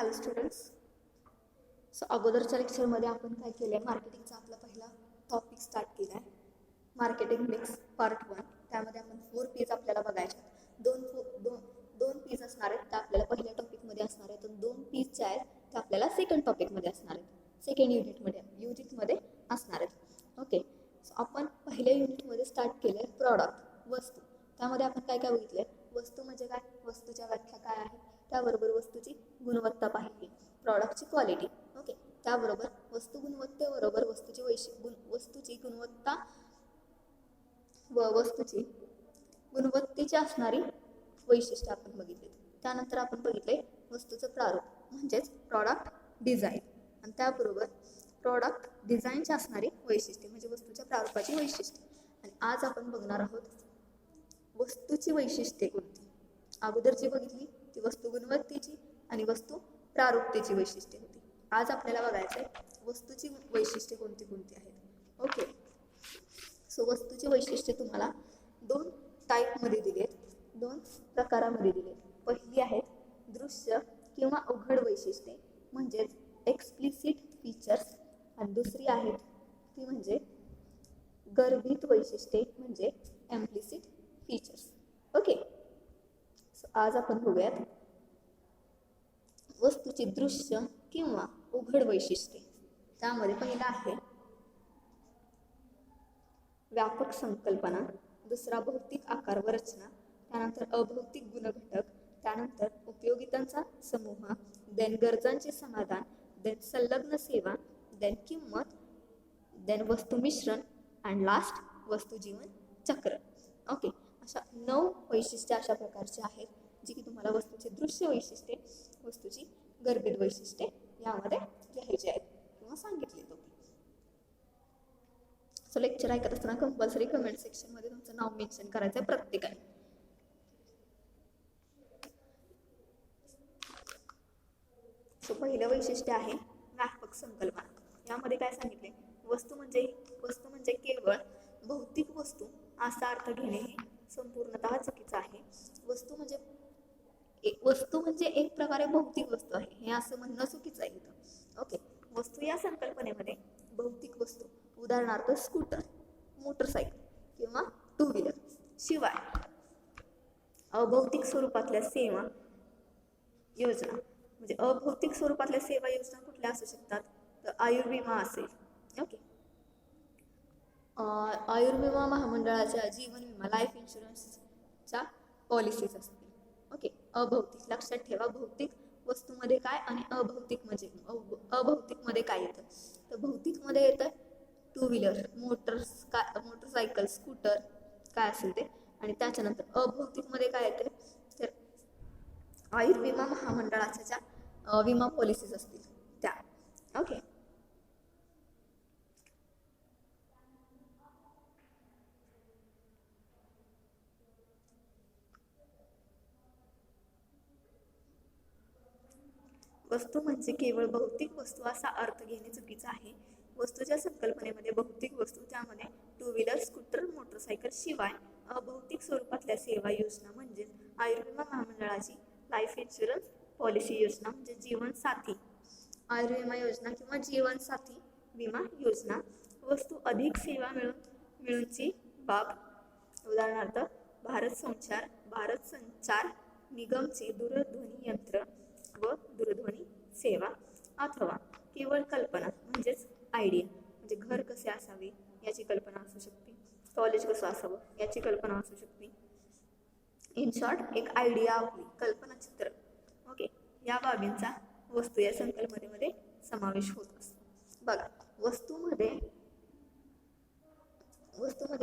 Hello students. So अगोदरच्या लेक्चरमध्ये आपण काय केलं आहे, मार्केटिंगचा आपला पहिला टॉपिक स्टार्ट केला आहे, मार्केटिंग मिक्स पार्ट 1. त्यामध्ये आपण 4 पीज आपल्याला बघायचे आहेत. दोन पीज असणार आहेत, त्या आपल्याला पहिल्या टॉपिकमध्ये असणार आहेत, आणि 2 पीज जे आहेत ते आपल्याला सेकंड टॉपिकमध्ये असणार आहेत, सेकंड युनिटमध्ये असणार आहेत. ओके, सो आपण पहिल्या युनिटमध्ये स्टार्ट केलं आहे प्रॉडक्ट, वस्तू. त्यामध्ये आपण काय काय बघितलं आहे, वस्तू म्हणजे काय, वस्तूच्या व्याख्या काय आहे, त्याबरोबर वस्तूची गुणवत्ता पाहिली, प्रॉडक्टची क्वालिटी. ओके, त्याबरोबर वस्तू गुणवत्तेबरोबर वस्तूची गुणवत्ता व वस्तूची गुणवत्तेची असणारी वैशिष्ट्ये आपण बघितली. त्यानंतर आपण बघितले वस्तूचं प्रारूप म्हणजेच प्रॉडक्ट डिझाईन, आणि त्याबरोबर प्रॉडक्ट डिझाईनची असणारी वैशिष्ट्ये म्हणजे वस्तूच्या प्रारूपाची वैशिष्ट्ये. आणि आज आपण बघणार आहोत वस्तूची वैशिष्ट्ये कोणती. अगोदरची बघितली ती वस्तू गुणवत्तेची आणि वस्तू प्रारूपतेची वैशिष्ट्ये होती. आज आपल्याला बघायचंय वस्तूची वैशिष्ट्ये कोणती कोणती आहेत. ओके, सो वस्तूची वैशिष्ट्ये तुम्हाला 2 टाईपमध्ये दिलेत, 2 प्रकारामध्ये दिलेत. पहिली आहेत दृश्य किंवा उघड वैशिष्ट्ये म्हणजेच एक्सप्लिसिट फीचर्स, आणि दुसरी आहेत ती म्हणजे गर्भित वैशिष्ट्ये म्हणजे इम्प्लिसिट फीचर्स. ओके, सो आज आपण बघूयात वस्तूची दृश्य किंवा उघड वैशिष्ट्ये. त्यामध्ये पहिला आहे व्यापक संकल्पना, दुसरा भौतिक आकार व रचना, त्यानंतर अभौतिक गुणघटक, त्यानंतर उपयोगितांचा समूह, देन गरजांचे समाधान, देन संलग्न सेवा, देन किंमत, देन वस्तू मिश्रण, अँड लास्ट वस्तू जीवन चक्र. ओके, अशा 9 वैशिष्ट्ये अशा प्रकारचे आहेत जी की तुम्हाला वस्तूचे दृश्य वैशिष्ट्ये, वस्तूची गर्भित वैशिष्ट्ये यामध्ये लिहायचे आहेत किंवा सांगितले. सो लेक्चर ऐकत असताना कंपल्सरी कमेंट सेक्शन मध्ये तुमचं नाव मेन्शन करायचं आहे प्रत्येकाने. सो पहिलं वैशिष्ट्य आहे व्यापक संकल्पना. यामध्ये काय सांगितले, वस्तू म्हणजे केवळ भौतिक वस्तू असा अर्थ घेणे हे संपूर्णतः चुकीचं आहे. वस्तू म्हणजे एक प्रकारे भौतिक वस्तू आहे हे असं म्हणणं चुकीचं आहे इथं. ओके, वस्तू या संकल्पनेमध्ये भौतिक वस्तू उदाहरणार्थ स्कूटर, मोटरसायकल किंवा 2 व्हीलर शिवाय अभौतिक स्वरूपातल्या सेवा योजना, म्हणजे अभौतिक स्वरूपातल्या सेवा योजना कुठल्या असू शकतात, तर आयुर्विमा असेल. ओके, आयुर्विमा महामंडळाच्या जीवन विमा लाईफ इन्शुरन्सच्या पॉलिसीज असतील. ओके, अभौतिक लक्षात ठेवा, भौतिक वस्तूमध्ये काय आणि अभौतिकमध्ये काय येतं. तर भौतिकमध्ये येतं 2 व्हीलर, मोटरसायकल, स्कूटर काय असेल ते, आणि त्याच्यानंतर अभौतिकमध्ये काय येते तर आयुर्विमा महामंडळाच्या ज्या विमा पॉलिसीज असतील त्या. ओके, वस्तू म्हणजे केवळ भौतिक वस्तू असा अर्थ घेणे चुकीचं आहे. वस्तूच्या संकल्पनेमध्ये भौतिक वस्तू, त्यामध्ये 2 व्हीलर, स्कूटर, मोटरसायकल शिवाय अभौतिक स्वरूपातल्या सेवा योजना म्हणजे आयुर्विमा महामंडळाची लाईफ इन्शुरन्स पॉलिसी योजना म्हणजे जीवन साथी आयुर्विमा योजना किंवा जीवन साथी विमा योजना, वस्तू अधिक सेवा मिळूनची बाब, उदाहरणार्थ भारत संचार निगमचे दूरध्वनी यंत्र व दूरध्वनी सेवा, अथवा केवळ कल्पना म्हणजेच आयडिया, म्हणजे घर कसे असावे याची कल्पना असू शकते, कॉलेज कसं असावं याची कल्पना असू शकते. इन शॉर्ट एक आयडिया, आपली कल्पनाचित्र. ओके, या बाबींचा वस्तू या संकल्पनेमध्ये समावेश होत असतो. बघा, वस्तूमध्ये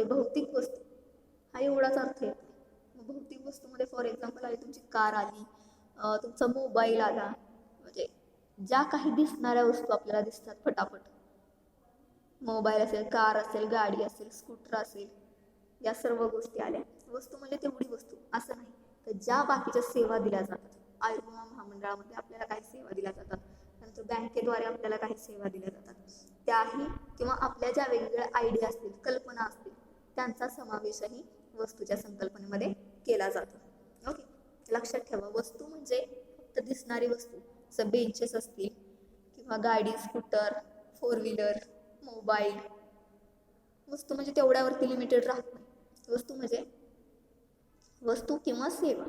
भौतिक वस्तू हा एवढाच अर्थ येतो. भौतिक वस्तूमध्ये फॉर एक्झाम्पल आली तुमची कार आली, तुमचा मोबाईल आला, म्हणजे ज्या काही दिसणाऱ्या वस्तू आपल्याला दिसतात फटाफट, मोबाईल असेल, कार असेल, गाडी असेल, स्कूटर असेल, या सर्व गोष्टी आल्या. वस्तू म्हणजे तेवढी वस्तू असं नाही, तर ज्या बाकीच्या सेवा दिल्या जातात आयुर्विमा महामंडळामध्ये आपल्याला काही सेवा दिल्या जातात, नंतर बँकेद्वारे आपल्याला काही सेवा दिल्या जातात, त्याही किंवा आपल्या ज्या वेगवेगळ्या आयडिया असतील, कल्पना असतील, त्यांचा समावेशही वस्तूच्या संकल्पनेमध्ये केला जातो. ओके, लक्षात ठेवा, वस्तू म्हणजे फक्त दिसणारी वस्तू जसं बेंचेस असतील किंवा गाडी, स्कूटर, फोर व्हीलर, मोबाईल. वस्तू म्हणजे तेवढ्यावरती लिमिटेड राहत नाही. वस्तू म्हणजे वस्तू किंवा सेवा.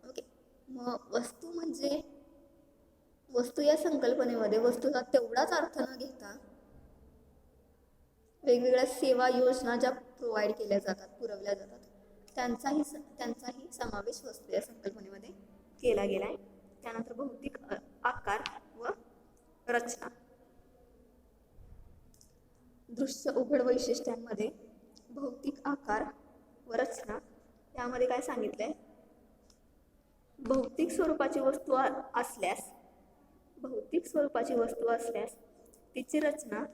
ओके, मग वस्तू म्हणजे वस्तू या संकल्पनेमध्ये वस्तूचा तेवढाच अर्थ न घेता वेगवेगळ्या सेवा योजना ज्या प्रोव्हाइड केल्या जातात, पुरवल्या जातात, त्यांचाही समावेश वस्तू या संकल्पनेमध्ये केला गेला आहे. त्यानंतर भौतिक आकार व रचना. दृश्य उघड वैशिष्ट्यांमध्ये भौतिक आकार व रचना यामध्ये काय सांगितलंय? भौतिक स्वरूपाची वस्तू असल्यास तिची रचना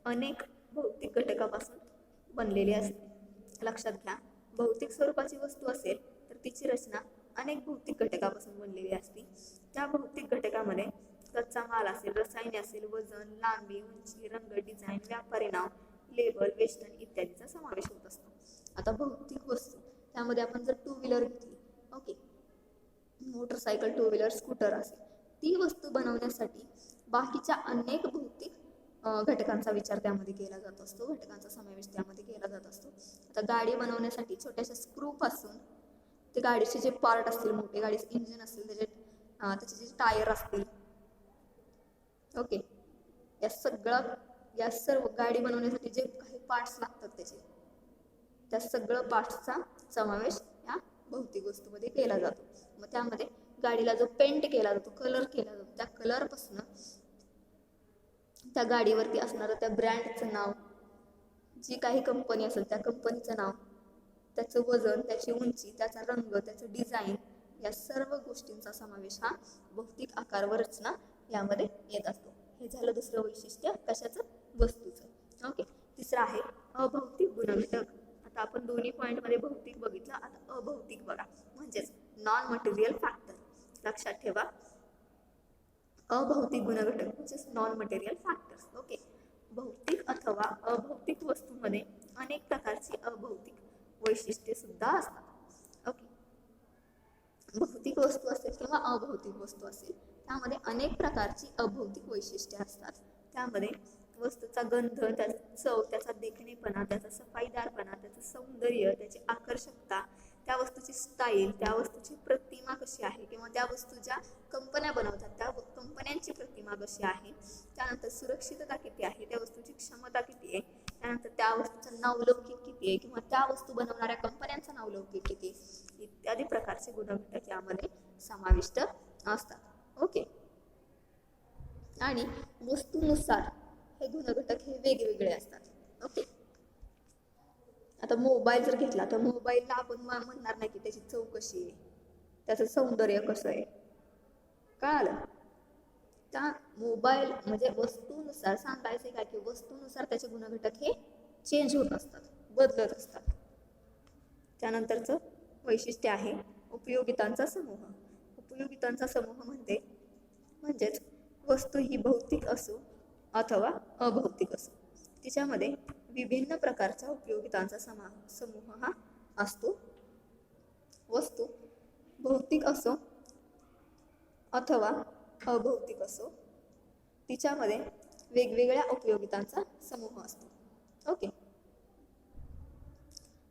अनेक भौतिक घटकापासून बनलेली असते. लक्षात घ्या, भौतिक स्वरूपाची वस्तू असेल तर तिची रचना अनेक भौतिक घटकापासून बनलेली असते. त्या भौतिक घटकामध्ये कच्चा माल असेल, रसायने असेल, वजन, लांबी, उंची, रंग, डिझाईन, व्यापारी नाव, लेबल, वेष्टन इत्यादीचा समावेश होत असतो. आता भौतिक वस्तू त्यामध्ये आपण जर टू व्हीलर घेतली, okay, motorcycle, two wheeler, scooter असेल, ती वस्तू बनवण्यासाठी बाकीच्या अनेक भौतिक घटकांचा विचार त्यामध्ये केला जात असतो, घटकांचा समावेश त्यामध्ये केला जात असतो. आता गाडी बनवण्यासाठी छोट्याशा स्क्रू पासून ते गाडीचे जे पार्ट असतील, मोठे गाडीचे इंजिन असेल, त्याचे जे टायर असतील, ओके, या सर्व गाडी बनवण्यासाठी जे काही पार्ट्स लागतात त्या सगळं पार्ट्सचा समावेश या भौतिक वस्तूमध्ये केला जातो. मग त्यामध्ये गाडीला जो पेंट केला जातो, कलर केला जातो, त्या कलरपासून त्या गाडीवरती असणारं त्या ब्रँडचं नाव, जी काही कंपनी असेल त्या कंपनीचं नाव, त्याचं वजन, त्याची उंची, त्याचा रंग, त्याचं डिझाईन, या सर्व गोष्टींचा समावेश हा भौतिक आकार व रचना यामध्ये येत असतो. हे झालं दुसरं वैशिष्ट्य कशाचं? वस्तूचं. ओके, तिसरं आहे अभौतिक गुणघटक. आता आपण दोन्ही पॉईंटमध्ये भौतिक बघितलं, आता अभौतिक बघा, म्हणजेच नॉन मटेरियल फॅक्टर. लक्षात ठेवा, अभौतिक गुणघटक म्हणजेच नॉन मटेरियल फॅक्टर्स. ओके, भौतिक अथवा अभौतिक वस्तूमध्ये अनेक प्रकारची अभौतिक वैशिष्ट्ये सुद्धा असतात. ओके, भौतिक वस्तू असेल किंवा अभौतिक वस्तू असेल, त्यामध्ये अनेक प्रकारची अभौतिक वैशिष्ट्ये असतात. त्यामध्ये वस्तूचा गंध, त्याचा चव, त्याचा देखणेपणा, त्याचा सफाईदारपणा, त्याचं सौंदर्य, त्याची आकर्षकता, त्या वस्तूची स्टाईल, त्या वस्तूची प्रतिमा कशी आहे, किंवा त्या वस्तू ज्या कंपन्या बनवतात त्या कंपन्यांची प्रतिमा कशी आहे, त्यानंतर सुरक्षितता किती आहे, त्या वस्तूची क्षमता किती आहे, त्यानंतर त्या वस्तूचं नावलौकिक किती आहे, किंवा त्या वस्तू बनवणाऱ्या कंपन्यांचं नावलौकिक किती आहे, इत्यादी प्रकारचे गुणघटक यामध्ये समाविष्ट असतात. ओके, आणि वस्तूनुसार हे गुणघटक हे वेगवेगळे असतात. ओके, आता मोबाईल जर घेतला तर मोबाईलला आपण म्हणणार नाही की त्याची चव कशी आहे, त्याचं सौंदर्य कसं आहे, कळालं? त्या मोबाईल म्हणजे वस्तूनुसार सांगायचे काय की वस्तूनुसार त्याचे गुणघटक हे चेंज होत असतात, बदलत असतात. त्यानंतरचं वैशिष्ट्य आहे उपयोगितांचा समूह. उपयोगितांचा समूह म्हणजेच वस्तू ही भौतिक असो अथवा अभौतिक असो, तिच्यामध्ये विभिन्न प्रकारच्या उपयोगितांचा समूह हा असतो. वस्तू भौतिक असो अथवा अभौतिक असो, तिच्यामध्ये वेगवेगळ्या उपयोगितांचा समूह असतो. ओके,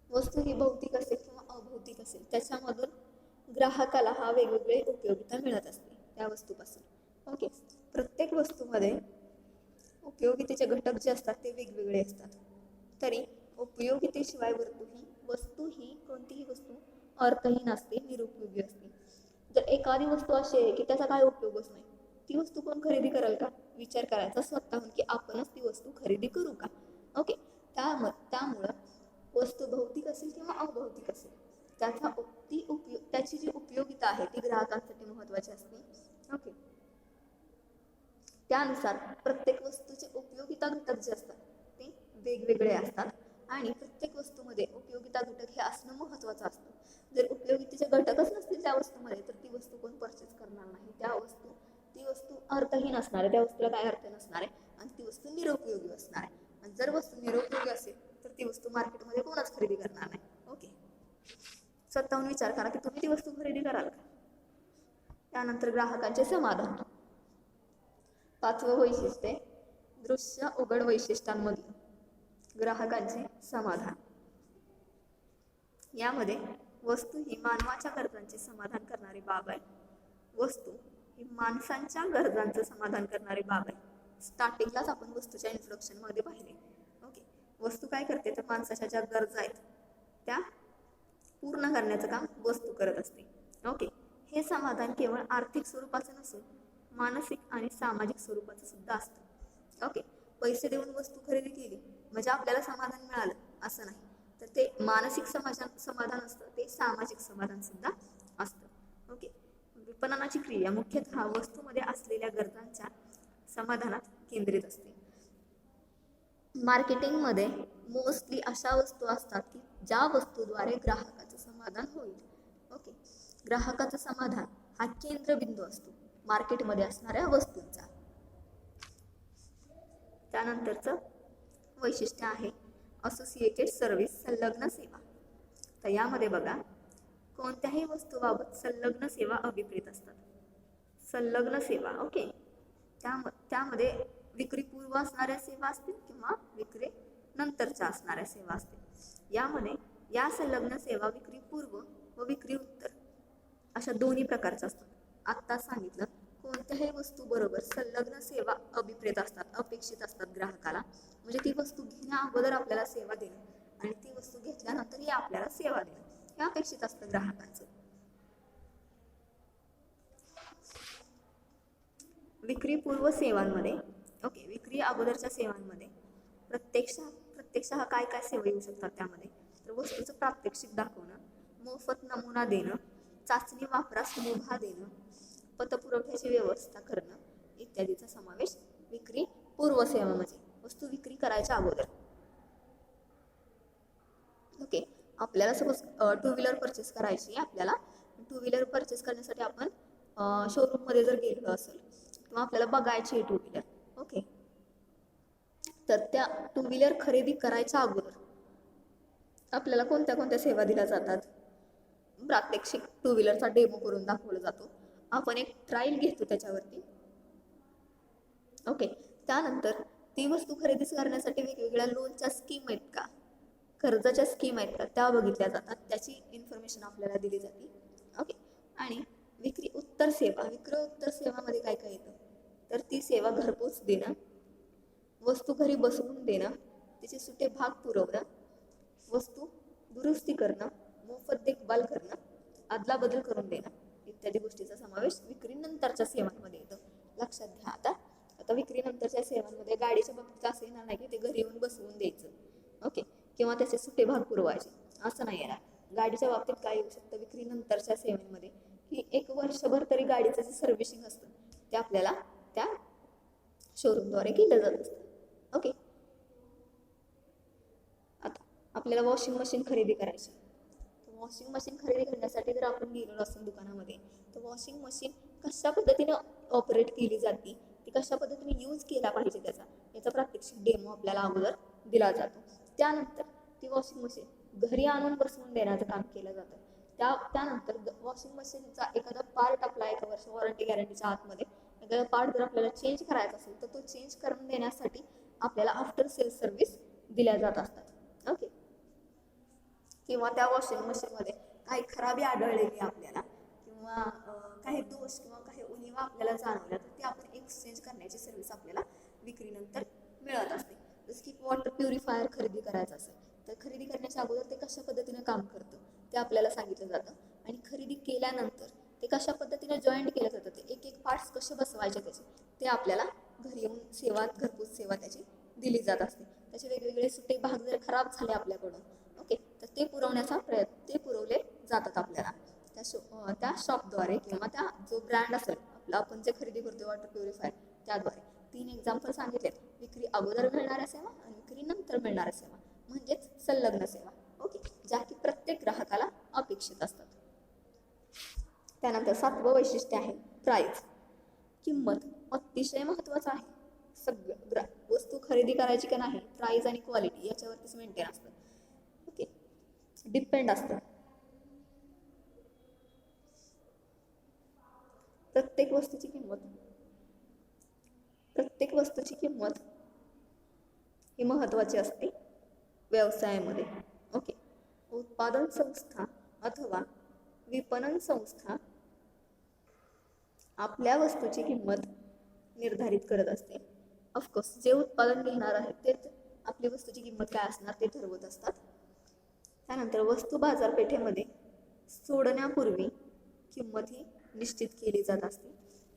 वस्तू ही भौतिक असेल किंवा अभौतिक असेल, त्याच्यामधून ग्राहकाला हा वेगवेगळे उपयोगिता मिळत असते त्या वस्तूपासून. ओके, प्रत्येक वस्तूमध्ये उपयोगितेचे घटक जे असतात ते वेगवेगळे असतात. तरी उपयोगितेशिवाय वस्तू ही कोणतीही वस्तू अर्थहीन असते, निरुपयोगी असते. जर एखादी वस्तू अशी आहे की त्याचा काय उपयोगच नाही, ती वस्तू कोण खरेदी करेल का? विचार करायचा स्वतःहून की आपणच ती वस्तू खरेदी करू का? ओके, त्यामुळं वस्तू भौतिक असेल किंवा अभौतिक असेल, त्याची जी उपयोगिता आहे ती ग्राहकांसाठी महत्त्वाची असते. ओके, त्यानुसार प्रत्येक वस्तूचे उपयोगिता घटक जे असतात ते वेगवेगळे असतात आणि प्रत्येक वस्तूमध्ये उपयोगिता घटक हे असणं महत्त्वाचं असतं. जर उपयोगितेचे घटकच नसतील त्या वस्तूमध्ये तर ती वस्तू कोण परचेस करणार नाही. ती वस्तू अर्थहीन असणार आहे, त्या वस्तूला काय अर्थ नसणार आहे आणि ती वस्तू निरुपयोगी असणार आहे. आणि जर वस्तू निरुपयोगी असेल तर ती वस्तू मार्केटमध्ये कोणच खरेदी करणार नाही. ओके, स्वतःहून विचार करा की तुम्ही ती वस्तू खरेदी कराल का? त्यानंतर ग्राहकांचे समाधान. पाचवं वैशिष्ट्य दृश्य उघड वैशिष्ट्यांमधील ग्राहकांचे समाधान. यामध्ये वस्तू ही मानवाच्या गरजांचे समाधान करणारी बाब आहे. वस्तू ही माणसांच्या गरजांचं समाधान करणारी बाब आहे. स्टार्टिंगलाच आपण वस्तूच्या इंट्रोडक्शन मध्ये पाहिले. ओके, वस्तू काय करते तर माणसाच्या ज्या गरजा आहेत त्या पूर्ण करण्याचं काम वस्तू करत असते. ओके, हे समाधान केवळ आर्थिक स्वरूपाचं नसून मानसिक आणि सामाजिक स्वरूपाचं सुद्धा असतं. ओके, पैसे देऊन वस्तू खरेदी केली म्हणजे आपल्याला समाधान मिळालं असं नाही, तर ते मानसिक समाधान असतं, ते सामाजिक समाधान सुद्धा असतं. ओके, विपणनाची क्रिया मुख्यतः वस्तूमध्ये असलेल्या गरजांच्या समाधानात केंद्रित असते. मार्केटिंगमध्ये मोस्टली अशा वस्तू असतात की ज्या वस्तूद्वारे ग्राहकाचं समाधान होईल. ओके, ग्राहकाचं समाधान हा केंद्रबिंदू असतो मार्केटमध्ये असणाऱ्या वस्तूंचा. त्यानंतरचं वैशिष्ट्य आहे असोसिएटेड सर्व्हिस, संलग्न सेवा. तर यामध्ये बघा, कोणत्याही वस्तूबाबत संलग्न सेवा अभिप्रेत असतात. संलग्न सेवा, ओके, त्यामध्ये विक्रीपूर्व असणाऱ्या सेवा असतील किंवा विक्री नंतरच्या असणाऱ्या सेवा असतील. यामध्ये या संलग्न सेवा विक्रीपूर्व व विक्री उत्तर अशा दोन्ही प्रकारच्या असतात. आत्ता सांगितलं, कोणत्याही वस्तू बरोबर संलग्न सेवा अभिप्रेत असतात, अपेक्षित असतात ग्राहकाला. म्हणजे ती वस्तू घेण्या अगोदर आपल्याला सेवा देणं आणि ती वस्तू घेतल्यानंतरही आपल्याला सेवा देणं हे अपेक्षित असतं ग्राहकांचं. विक्रीपूर्व सेवांमध्ये, ओके, विक्री अगोदरच्या सेवांमध्ये प्रत्यक्ष काय काय सेवा येऊ शकतात त्यामध्ये, तर वस्तूचं प्रात्यक्षिक दाखवणं, मोफत नमुना देणं, चाचणी वापरास मुभा देणं, पतपुरवठ्याची व्यवस्था करणं इत्यादीचा समावेश विक्री पूर्व सेवामध्ये, वस्तू विक्री करायच्या अगोदर. ओके, आपल्याला सपोज टू व्हीलर परचेस करायची, आपल्याला टू व्हीलर परचेस करण्यासाठी आपण शोरूम मध्ये जर गेलो असेल किंवा आपल्याला बघायची आहे टू व्हीलर, ओके, तर त्या टू व्हीलर खरेदी करायच्या अगोदर आपल्याला कोणत्या कोणत्या सेवा दिल्या जातात. प्रात्यक्षिक टू व्हीलरचा डेमो करून दाखवला जातो, आपण एक ट्रायल घेतो त्याच्यावरती. ओके, त्यानंतर ती वस्तू खरेदी करण्यासाठी वेगवेगळ्या लोनच्या स्कीम आहेत का, कर्जाच्या स्कीम आहेत का, त्या बघितल्या जातात, त्याची इन्फॉर्मेशन आपल्याला दिली जाते. ओके, आणि विक्री उत्तर सेवामध्ये काय काय येतं, तर ती सेवा घरपोच देणं, वस्तू घरी बसवून देणं, तिचे सुटे भाग पुरवणं, वस्तू दुरुस्ती करणं, मोफत देखभाल करणं, अदलाबदल करून देणं इत्यादी गोष्टीचा समावेश विक्री नंतरच्या सेवांमध्ये येतो. लक्षात घ्या. आता विक्री नंतरच्या सेवांमध्ये गाडीच्या बाबतीत असं येणार नाही की ते घरी येऊन बसवून द्यायचं, ओके, किंवा त्याचे सुटे भाग पुरवायचे, असं नाही येणार. गाडीच्या बाबतीत काय येऊ शकतं विक्री नंतरच्या सेवांमध्ये, की 1 वर्षभर तरी गाडीचं जे सर्व्हिसिंग असतं ते आपल्याला त्या शोरूमद्वारे केलं जात असतं. ओके, आता आपल्याला वॉशिंग मशीन खरेदी करायची. वॉशिंग मशीन खरेदी करण्यासाठी जर आपण गेलो असेल दुकानामध्ये, तर वॉशिंग मशीन कशा पद्धतीने ऑपरेट केली जाते, ती कशा पद्धतीने यूज केला पाहिजे याचा प्रात्यक्षिक डेमो आपल्याला अगोदर दिला जातो. त्यानंतर ती वॉशिंग मशीन घरी आणून बसवून देण्याचं काम केलं जातं. त्यानंतर वॉशिंग मशीनचा एखादा पार्ट आपला 1 वर्ष वॉरंटी गॅरंटीच्या आतमध्ये एखादा पार्ट जर आपल्याला चेंज करायचा असेल तर तो चेंज करून देण्यासाठी आपल्याला आफ्टर सेल सर्व्हिस दिल्या जात असतात. ओके, किंवा त्या वॉशिंग मशीनमध्ये काही खराबी आढळलेली आपल्याला किंवा काही दोष किंवा काही उणिवा आपल्याला जाणवल्या तर ते आपण एक्सचेंज करण्याची सर्व्हिस आपल्याला विक्रीनंतर मिळत असते. जसं की वॉटर प्युरिफायर खरेदी करायचं असेल तर खरेदी करण्याच्या अगोदर ते कशा पद्धतीने काम करतं ते आपल्याला सांगितलं जातं, आणि खरेदी केल्यानंतर ते कशा पद्धतीने जॉईंट केलं जातं, ते एक पार्ट्स कसे बसवायचे त्याचे ते आपल्याला घरी येऊन घरपोच सेवा त्याची दिली जात असते. त्याचे वेगवेगळे सुटे भाग जर खराब झाले आपल्याकडून, ओके, तर ते पुरवले जातात आपल्याला त्या शॉपद्वारे किंवा त्या जो ब्रँड असेल आपला, आपण जे खरेदी करतो वॉटर प्युरिफायर त्याद्वारे. 3 एक्झाम्पल सांगितले, विक्री अगोदर मिळणाऱ्या सेवा आणि विक्री नंतर मिळणाऱ्या सेवा म्हणजेच संलग्न सेवा, ओके, ज्या की प्रत्येक ग्राहकाला अपेक्षित असतात. त्यानंतर 7वं वैशिष्ट्य आहे प्राइस, किंमत. अतिशय महत्वाचं आहे. सगळं वस्तू खरेदी करायची का नाही, प्राइस आणि क्वालिटी याच्यावरतीच मेंटेन असतं, ओके, डिपेंड असतं. प्रत्येक वस्तूची किंमत प्रत्येक वस्तूची किंमत ही महत्त्वाची असते व्यवसायामध्ये. ओके. उत्पादन संस्था अथवा विपणन संस्था आपल्या वस्तूची किंमत निर्धारित करत असते. ऑफकोर्स जे उत्पादन घेणार आहे तेच आपली वस्तूची किंमत काय असणार ते ठरवत असतात. त्यानंतर वस्तू बाजारपेठेमध्ये सोडण्यापूर्वी किंमत ही निश्चित केली जात असते.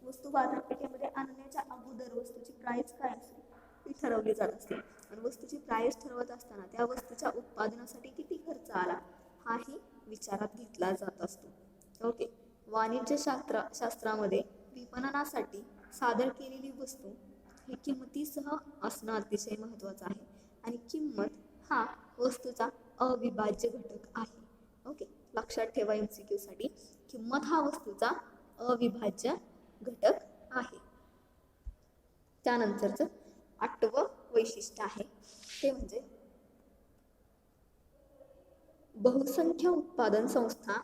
वस्तू बाजारपेठेमध्ये आणण्याच्या अगोदर वस्तूची प्राइस काय असेल ती ठरवली जात असते आणि वस्तूची प्राइस ठरवत असताना त्या वस्तूच्या उत्पादनासाठी किती खर्च आला हाही विचारात घेतला जात असतो. ओके. वाणिज्य शास्त्रामध्ये विपणनासाठी सादर केलेली वस्तू ही किंमतीसह असणं अतिशय महत्त्वाचं आहे आणि किंमत हा वस्तूचा अविभाज्य घटक आहे. ओके. लक्षात ठेवा MCQ साठी किंमत हा वस्तूचा अविभाज्य घटक आहे. त्यानंतरचं 8वं वैशिष्ट्य आहे ते म्हणजे बहुसंख्य उत्पादन संस्था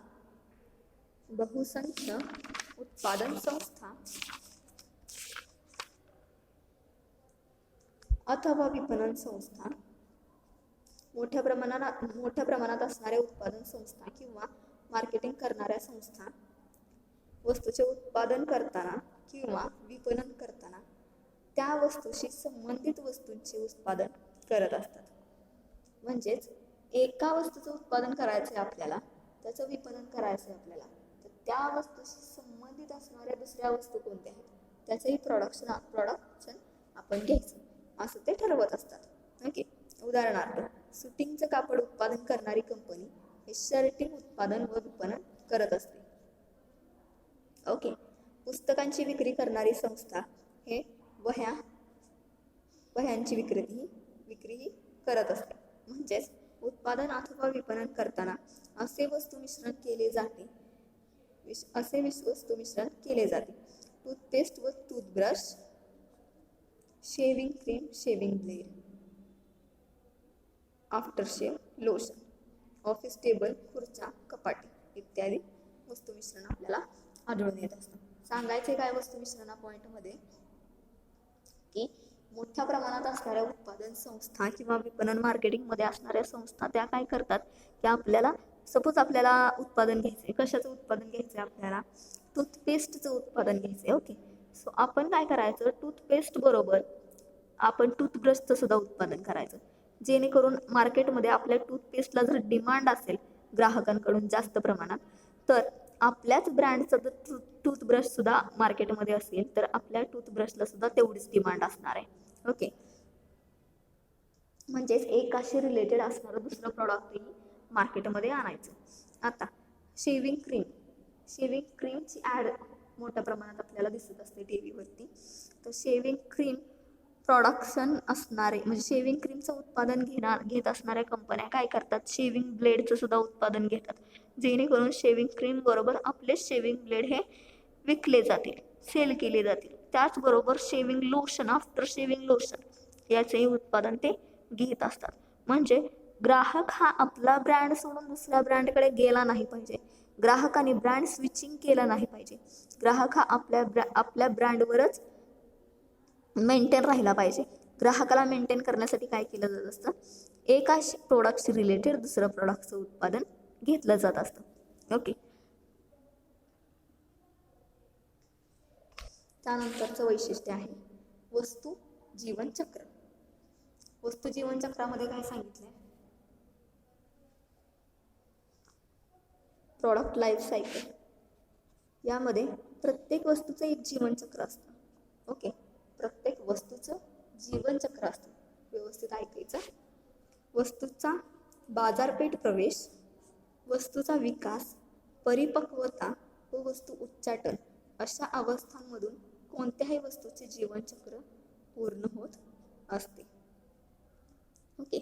अथवा विपणन संस्था मोठ्या प्रमाणात असणाऱ्या उत्पादन संस्था किंवा मार्केटिंग करणाऱ्या संस्था वस्तूचे उत्पादन करताना किंवा विपणन करताना त्या वस्तूशी संबंधित वस्तूंचे उत्पादन करत असतात. म्हणजेच एका वस्तूचं उत्पादन करायचं आहे आपल्याला, त्याचं विपणन करायचं आहे आपल्याला, तर त्या वस्तूशी संबंधित असणाऱ्या दुसऱ्या वस्तू कोणत्या आहेत त्याचंही प्रोडक्शन आपण घ्यायचं असं ते ठरवत असतात. ओके. उदाहरणार्थ सुटिंगचं कापड उत्पादन करणारी कंपनी हे शर्टिंग उत्पादन व विपणन करत असते. ओके. पुस्तकांची विक्री करणारी संस्था हे वह्यांची विक्री करत असते. म्हणजेच उत्पादन अथवा विपणन करताना असे वस्तू मिश्रण केले जाते. टूथपेस्ट व toothbrush, shaving cream, shaving blade, aftershave lotion, office table, खुर्च्या, कपाटे इत्यादी वस्तू मिश्रण आपल्याला आढळून येत असतं. सांगायचे काय वस्तू मिश्रणा पॉइंटमध्ये की मोठ्या प्रमाणात असणाऱ्या उत्पादन संस्था किंवा विपणन मार्केटिंग मध्ये असणाऱ्या संस्था त्या काय करतात की आपल्याला सपोज आपल्याला उत्पादन घ्यायचंय, कशाचं उत्पादन घ्यायचंय आपल्याला, टूथपेस्टचं उत्पादन घ्यायचंय. ओके. सो आपण काय करायचं, टूथपेस्ट बरोबर आपण टूथब्रशचं सुद्धा उत्पादन करायचं, जेणेकरून मार्केटमध्ये आपल्या टूथपेस्टला जर डिमांड असेल ग्राहकांकडून जास्त प्रमाणात तर आपल्याच ब्रँडचं जर टूथब्रश सुद्धा मार्केटमध्ये असेल तर आपल्या टूथब्रशला सुद्धा तेवढीच डिमांड असणार आहे. ओके. म्हणजेच एकाशी रिलेटेड असणारं दुसरं प्रॉडक्टही मार्केटमध्ये आणायचं. आता शेविंग क्रीमची ॲड मोठ्या प्रमाणात आपल्याला दिसत असते टीव्हीवरती. तर शेविंग क्रीम प्रोडक्शन असणारे म्हणजे शेविंग क्रीमचं उत्पादन घेत असणाऱ्या कंपन्या काय करतात, शेविंग ब्लेडचं सुद्धा उत्पादन घेतात, जेणेकरून शेविंग क्रीम बरोबर आपले शेविंग ब्लेड हे विकले जातील, सेल केले जातील. त्याचबरोबर shaving lotion, after shaving lotion याचेही उत्पादन ते घेत असतात. म्हणजे ग्राहक हा आपला ब्रँड सोडून दुसऱ्या ब्रँडकडे गेला नाही पाहिजे, ग्राहकाने ब्रँड स्विचिंग केलं नाही पाहिजे, ग्राहक हा आपल्या ब्रँडवरच मेंटेन राहिला पाहिजे. ग्राहकाला मेंटेन करण्यासाठी काय केलं जात असतं, एका प्रोडक्टशी रिलेटेड दुसरं प्रोडक्टचं उत्पादन घेतलं जात असतं. ओके. त्यानंतरचं वैशिष्ट्य आहे वस्तू जीवनचक्र. वस्तू जीवनचक्रामध्ये काय सांगितलंय, प्रॉडक्ट लाईफ सायकल. यामध्ये प्रत्येक वस्तूचं एक जीवनचक्र असतं. ओके. प्रत्येक वस्तूचं जीवनचक्र असतं. व्यवस्थित ऐकायचं. वस्तूचा बाजारपेठ प्रवेश, वस्तूचा विकास, परिपक्वता व वस्तू उच्चाटन अशा अवस्थांमधून कोणत्याही वस्तूचे जीवनचक्र पूर्ण होत असते. ओके.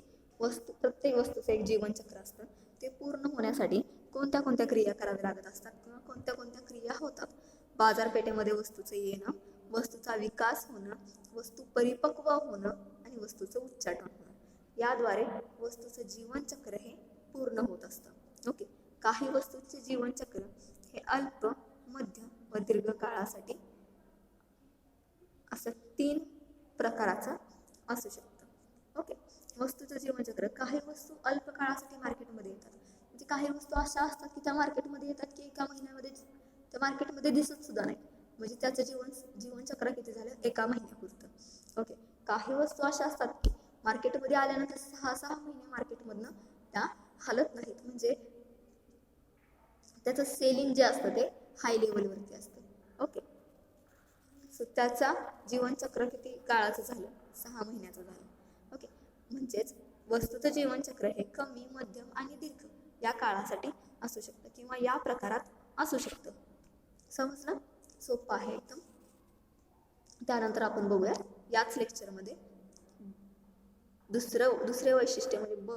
प्रत्येक वस्तूचं एक जीवनचक्र असतं. ते पूर्ण होण्यासाठी कोणत्या क्रिया कराव्या लागत असतात किंवा कोणत्या क्रिया होतात. बाजारपेठेमध्ये वस्तूचं येणं, वस्तूचा विकास होणं, वस्तू परिपक्व होणं आणि वस्तूचं उच्चाटन होणं, याद्वारे वस्तूचं जीवनचक्र हे पूर्ण होत असतं. ओके. काही वस्तूंचे जीवनचक्र हे अल्प, मध्यम व दीर्घ काळासाठी असं 3 प्रकाराचं असू शकतं. ओके, वस्तूचं जीवनचक्र. काही वस्तू अल्प काळासाठी मार्केटमध्ये येतात, म्हणजे काही वस्तू अशा असतात की त्या मार्केटमध्ये येतात की एका महिन्यामध्ये त्या मार्केटमध्ये दिसत सुद्धा नाही, म्हणजे त्याचं जीवनचक्र किती झालं, एका महिन्यापुरतं. ओके, काही वस्तू अशा असतात की मार्केटमध्ये आल्यानंतर 6 महिने मार्केटमधनं त्या हलत नाहीत, म्हणजे त्याचं सेलिंग जे असतं ते हाय लेवलवरती असतं. ओके, सो त्याचा जीवनचक्र किती काळाचं झालं, 6 महिन्याचं झालं. ओके, म्हणजेच वस्तूचं जीवनचक्र हे कमी, मध्यम आणि दीर्घ या काळासाठी असू शकतं किंवा या प्रकारात असू शकतं. समजलं? सोपं आहे एकदम. त्यानंतर आपण बघूया याच लेक्चरमध्ये दुसरे वैशिष्ट्य म्हणजे ब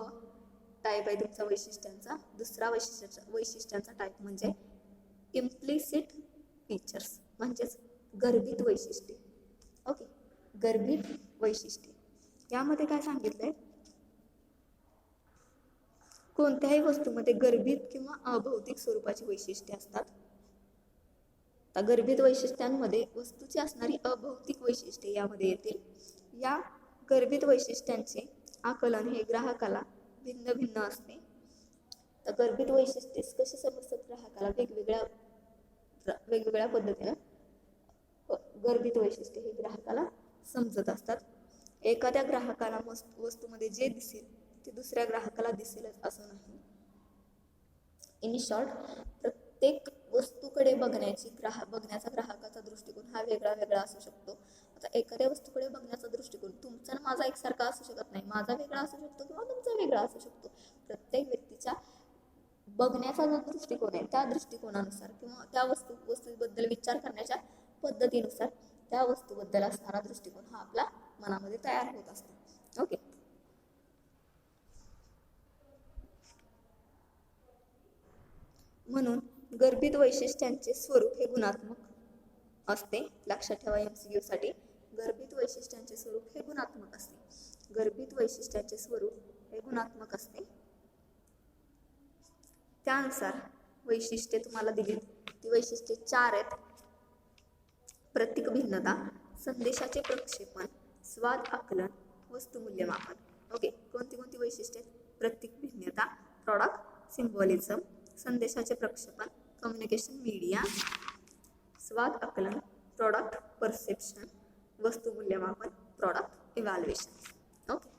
टाईप आहे तुमचा वैशिष्ट्यांचा. दुसरा वैशिष्ट्यांचा टाईप म्हणजे इम्प्लिसिट फीचर्स, म्हणजेच गर्भित वैशिष्ट्ये. ओके, गर्भित वैशिष्ट्ये यामध्ये काय सांगितलंय, कोणत्याही वस्तूमध्ये गर्भित किंवा अभौतिक स्वरूपाची वैशिष्ट्ये असतात. आता गर्भित वैशिष्ट्यांमध्ये वस्तूची असणारी अभौतिक वैशिष्ट्ये यामध्ये येतील. या गर्भित वैशिष्ट्यांचे आकलन हे ग्राहकाला भिन्न भिन्न असते. तर गर्भित वैशिष्ट्ये कशी समजतात ग्राहकाला, वेगवेगळ्या पद्धतीनं गर्भित वैशिष्ट्ये हे ग्राहकाला समजत असतात. एखाद्या ग्राहकाला वस्तूमध्ये जे दिसेल ते दुसऱ्या ग्राहकाला दिसेलच असं नाही. इन शॉर्ट, प्रत्येक वस्तूकडे बघण्याचा ग्राहकाचा दृष्टिकोन हा वेगळा असू शकतो. आता एखाद्या वस्तूकडे बघण्याचा दृष्टिकोन तुमचा आणि माझा एकसारखा असू शकत नाही. माझा वेगळा असू शकतो किंवा तुमचा वेगळा असू शकतो. प्रत्येक व्यक्तीच्या बघण्याचा जो दृष्टिकोन आहे त्या दृष्टिकोनानुसार किंवा त्या वस्तूबद्दल विचार करण्याच्या पद्धतीनुसार त्या वस्तूबद्दल असणारा दृष्टिकोन हा आपला मनामध्ये तयार होत असतो. ओके, म्हणून गर्भित वैशिष्ट्यांचे स्वरूप हे गुणात्मक असते. लक्षात ठेवा MCQ साठी, गर्भित वैशिष्ट्यांचे स्वरूप हे गुणात्मक असते. गर्भित वैशिष्ट्याचे स्वरूप हे गुणात्मक असते. त्यानुसार वैशिष्ट्ये तुम्हाला दिली, ती वैशिष्ट्ये 4 आहेत. प्रतीक भिन्नता, संदेशाचे प्रक्षेपण, स्वाद आकलन, वस्तू मूल्यमापन. ओके, कोणती वैशिष्ट्ये? प्रतीक भिन्नता, प्रॉडक्ट सिम्बॉलिझम, संदेशाचे प्रक्षेपण, कम्युनिकेशन मीडिया, स्वाद आकलन, प्रॉडक्ट परसेप्शन, वस्तू मूल्यमापन, प्रॉडक्ट इव्हॅल्युएशन. ओके,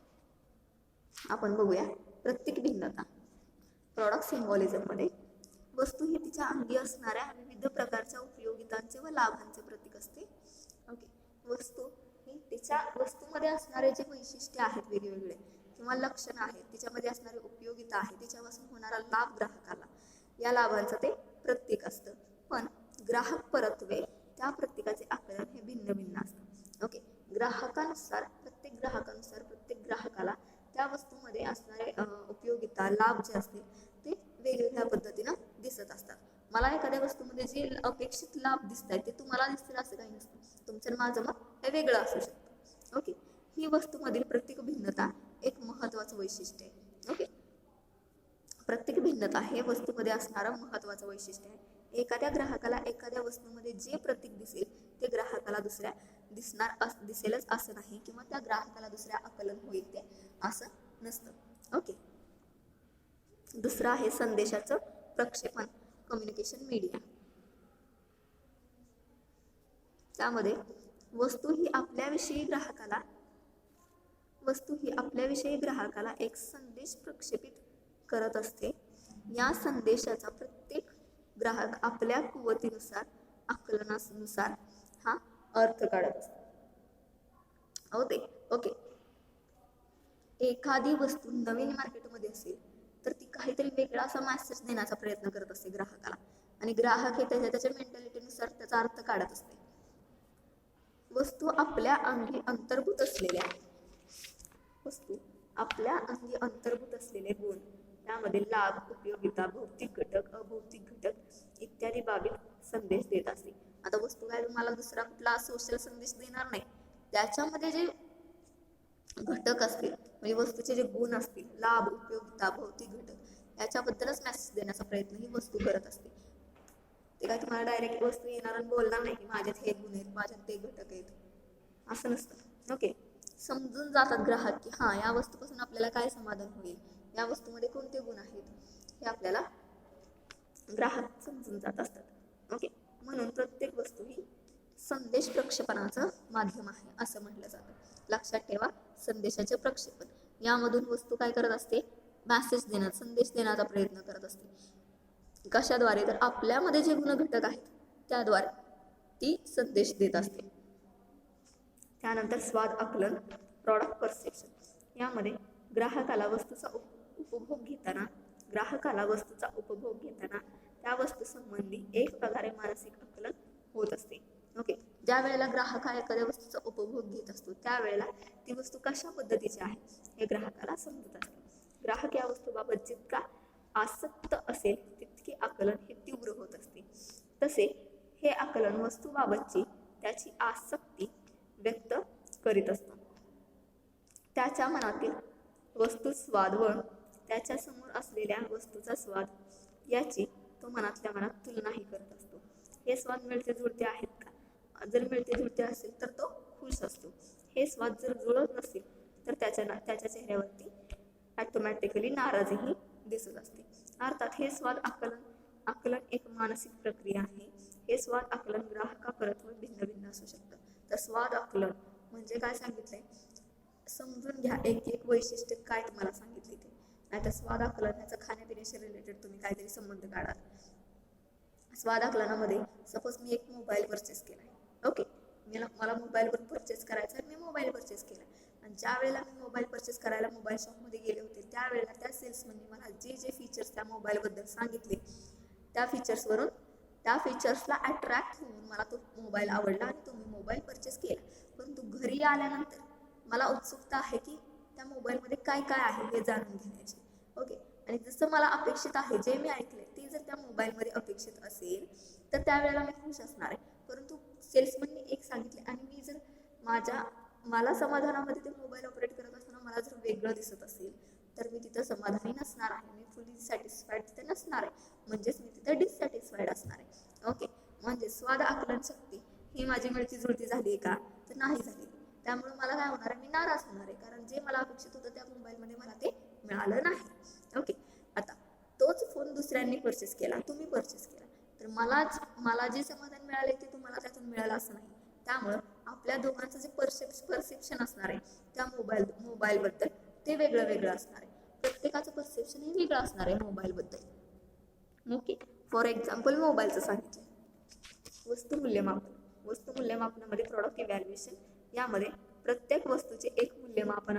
आपण बघूया प्रतीक भिन्नता. प्रॉडक्ट सिम्बॉलिझम मध्ये वस्तू ही तिच्या अंगी असणाऱ्या विविध प्रकारच्या उपयोगितांचे व लाभांचे प्रतीक असते. ओके, वस्तू ही तिच्या वस्तूमध्ये असणारे जे वैशिष्ट्य आहेत वेगवेगळे किंवा लक्षण आहेत, तिच्यामध्ये असणारे उपयोगिता आहे, तिच्यापासून होणारा लाभ ग्राहकाला, या लाभांचं ते प्रतीक असतं. पण ग्राहक परत्वे त्या प्रतीकाचे आकलन हे भिन्न भिन्न असतं. ओके, प्रत्येक ग्राहकाला त्या वस्तूमध्ये असणारे उपयोगिता, लाभ जे असतील ते वेगवेगळ्या पद्धतीनं दिसत असतात. मला एखाद्या वस्तूमध्ये जे अपेक्षित लाभ दिसत आहेत ते तुम्हाला दिसतील असं काही नसतं. तुमचं माझं मत हे वेगळं असू शकतं. ओके, ही वस्तूमधील प्रतीक भिन्नता एक महत्त्वाचं वैशिष्ट्य आहे. ओके, प्रतीक भिन्नता हे वस्तूमध्ये असणारं महत्त्वाचं वैशिष्ट्य आहे. एखाद्या ग्राहकाला एखाद्या वस्तूमध्ये जे प्रतीक दिसेल ते ग्राहकाला दुसऱ्या दिसेलच असं नाही किंवा त्या ग्राहकाला दुसऱ्या आकलन होईल ते असं नसतं. ओके, दुसरं आहे संदेशाचं प्रक्षेपण, कम्युनिकेशन मीडिया. त्यामध्ये वस्तू ही आपल्याविषयी ग्राहकाला एक संदेश प्रक्षेपित करत असते. या संदेशाचा प्रत्येक ग्राहक आपल्या कुवतीनुसार, आकलनानुसार हा अर्थ काढत असतो. ओके, एखादी वस्तू नवीन मार्केटमध्ये असेल तर ती काहीतरी वेगळा असा मेसेज देण्याचा प्रयत्न करत असते ग्राहकाला, आणि ग्राहक हे त्याच्या मेंटॅलिटीनुसार त्याचा अर्थ काढत असते. वस्तू आपल्या अंगी अंतर्भूत असलेले गुण, त्यामध्ये लाभ, उपयोगिता, भौतिक घटक, अभौतिक घटक इत्यादी बाबी संदेश देत असते. आता वस्तू काय तुम्हाला दुसरा कुठला सोशल संदेश देणार नाही, त्याच्यामध्ये जे घटक असतील म्हणजे वस्तूचे जे गुण असतील, लाभ, उपयोगिता, भौतिक घटक याच्याबद्दलच मेसेज देण्याचा प्रयत्न ही वस्तू करत असते. ते काय तुम्हाला डायरेक्ट वस्तू येणार आणि बोलणार नाही की माझ्यात हे गुण आहेत, माझ्यात ते घटक आहेत, असं नसतं. ओके, समजून जातात ग्राहक की हां या वस्तूपासून आपल्याला काय समाधान होईल, या वस्तूमध्ये कोणते गुण आहेत हे आपल्याला ग्राहक समजून जात असतात. ओके, म्हणून प्रत्येक वस्तू ही संदेश प्रक्षेपणाचं माध्यम आहे असं म्हटलं जातं. लक्षात ठेवा, संदेशाचे प्रक्षेपण यामधून वस्तू काय करत असते, मेसेज देण्याचा, संदेश देण्याचा प्रयत्न करत असते. कशाद्वारे, तर आपल्यामध्ये जे गुणघटक आहेत त्याद्वारे ती संदेश देत असते. त्यानंतर स्वाद आकलन, प्रॉडक्ट परसेप्शन, यामध्ये ग्राहकाला वस्तूचा उपभोग घेताना त्या वस्तू संबंधी एक प्रकारे मानसिक आकलन होत असते. ओके, ज्या वेळेला ग्राहक हा एखाद्या वस्तूचा उपभोग घेत असतो त्यावेळेला ती वस्तू कशा पद्धतीची आहे हे ग्राहकाला समजत असते. ग्राहक या वस्तूबाबत जितका आसक्त असेल तितके आकलन हे तीव्र होत असते. तसे हे आकलन वस्तूबाबतची त्याची आसक्ती व्यक्त करीत असतो. त्याच्या मनातील वस्तू स्वाद व त्याच्या समोर असलेल्या वस्तूचा स्वाद याची तो मनातल्या मनात तुलनाही करत असतो. हे स्वाद मिळते जुळते आहेत का? जर मिळते जुळते असेल तर तो खुश असतो. हे स्वाद जर जुळत नसेल तर त्याच्या चेहऱ्यावरती ऑटोमॅटिकली नाराजीही दिसत असते. अर्थात हे स्वाद आकलन एक मानसिक प्रक्रिया आहे. हे स्वाद आकलन ग्राहकापरत्व भिन्न भिन्न असू शकतं. तर स्वाद आकलन म्हणजे काय सांगितलंय, समजून घ्या एक एक वैशिष्ट्य काय तुम्हाला सांगितले ते. नाहीतर स्वाद आकलन ह्याचं खाण्यापिण्याशी रिलेटेड तुम्ही काहीतरी संबंध काढा. स्वाद आकलनामध्ये सपोज मी एक मोबाईल परचेस केला, ओके, मला मोबाईलवर परचेस करायचा आहे, मी मोबाईल परचेस केला आणि ज्या वेळेला मी मोबाईल परचेस करायला मोबाईल शॉपमध्ये गेले होते त्यावेळेला त्या सेल्समनने मला जे जे फीचर्स त्या मोबाईलबद्दल सांगितले त्या फीचर्सला अट्रॅक्ट होऊन मला तो मोबाईल आवडला आणि तो मी मोबाईल परचेस केला. परंतु घरी आल्यानंतर मला उत्सुकता आहे की त्या मोबाईलमध्ये काय काय आहे हे जाणून घेण्याची. ओके, आणि जसं मला अपेक्षित आहे, जे मी ऐकले ते जर त्या मोबाईलमध्ये अपेक्षित असेल तर त्यावेळेला मी खुश असणार आहे. परंतु सेल्समनने एक सांगितले आणि मी जर मला समाधानामध्ये ते मोबाईल ऑपरेट करत असताना मला जर वेगळं दिसत असेल तर मी तिथं समाधानी नसणार आहे, मी फुली सॅटिस्फाईड तिथे नसणार आहे, म्हणजेच मी तिथं डिससॅटिस्फाईड असणार आहे. ओके, म्हणजे स्वाद आकलन शक्ती ही माझी मिळती जुळती झाली आहे का, तर नाही झाली. त्यामुळे मला काय होणार आहे, मी नाराज होणार आहे, कारण जे मला अपेक्षित होतं त्या मोबाईलमध्ये मला ते मिळालं नाही. ओके, आता तोच फोन दुसऱ्यांनी परचेस केला, तुम्ही परचेस केला, तर मला जे समाधान मिळाले ते तुम्हाला त्यातून मिळालं असं नाही. त्यामुळं आपल्या दोघांचं जे परसेप्शन असणार आहे त्या मोबाईलबद्दल ते वेगळं असणार आहे. प्रत्येकाचं परसेप्शन हे वेगळं असणार आहे मोबाईलबद्दल. ओके, फॉर एक्झाम्पल मोबाईलचं सांगितलं. वस्तू मूल्यमापनामध्ये प्रॉडक्ट इव्हॅल्युएशन यामध्ये प्रत्येक वस्तूचे एक मूल्यमापन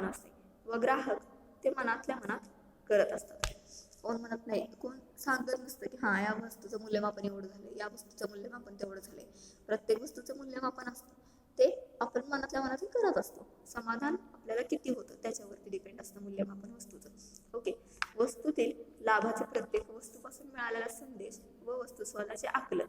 असते व ग्राहक ते मनातल्या मनात करत असतात. कोण म्हणत नाही, कोण सांगत नसतं की हां या वस्तूचं मूल्यमापन एवढं झालं, या वस्तूचं मूल्यमापन तेवढं झालंय. प्रत्येक वस्तूचं मूल्यमापन असतं ते आपण मनातल्या मनात करत असतो. समाधान आपल्याला किती होतं त्याच्यावरती डिपेंड असतं मूल्यमापन वस्तूचं. ओके, वस्तूतील लाभाचे प्रत्येक वस्तूपासून मिळालेला संदेश व वस्तू स्वादाचे आकलन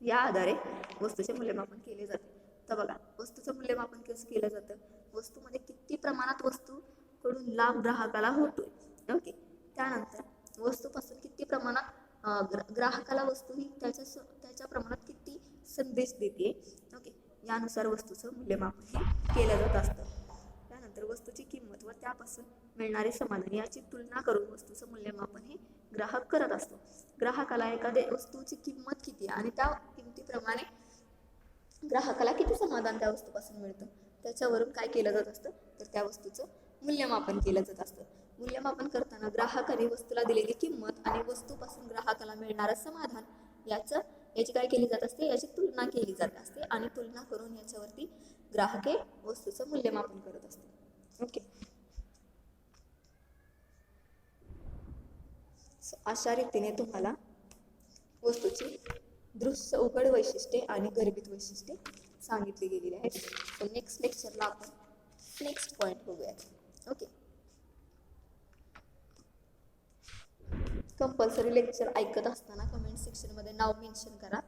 या आधारे वस्तूचे मूल्यमापन केले जाते. तर बघा, वस्तूचं मूल्यमापन कसं केलं जातं, वस्तूमध्ये किती प्रमाणात वस्तूकडून लाभ ग्राहकाला होतोय. ओके, त्यानंतर वस्तूपासून किती प्रमाणात ग्राहकाला वस्तू ही त्याच्या प्रमाणात किती संदेश देते. ओके, यानुसार वस्तूचं मूल्यमापन हे केलं जात असतं. त्यानंतर वस्तूची किंमत व त्यापासून मिळणारे समाधान याची तुलना करून वस्तूचं मूल्यमापन हे ग्राहक करत असतो. ग्राहकाला एखाद्या वस्तूची किंमत किती आणि त्या किमतीप्रमाणे ग्राहकाला किती समाधान त्या वस्तूपासून मिळतं त्याच्यावरून काय केलं जात असतं, तर त्या वस्तूचं मूल्यमापन केलं जात असतं. मूल्यमापन करताना ग्राहकाने वस्तूला दिलेली किंमत आणि वस्तूपासून ग्राहकाला मिळणारं समाधान याची काय केली जात असते, याची तुलना केली जात असते आणि तुलना करून याच्यावरती ग्राहके वस्तूचं मूल्यमापन करत असते. ओके, अशा रीतीने तुम्हाला वस्तूची दृश्य उघड वैशिष्ट्ये आणि गर्भित वैशिष्ट्ये सांगितली गेलेली आहेत. तर नेक्स्ट लेक्चरला आपण नेक्स्ट पॉइंट बघूयात. ओके, कंपल्सरी लेक्चर ऐकत असताना कमेंट सेक्शनमध्ये नाव मेन्शन करा.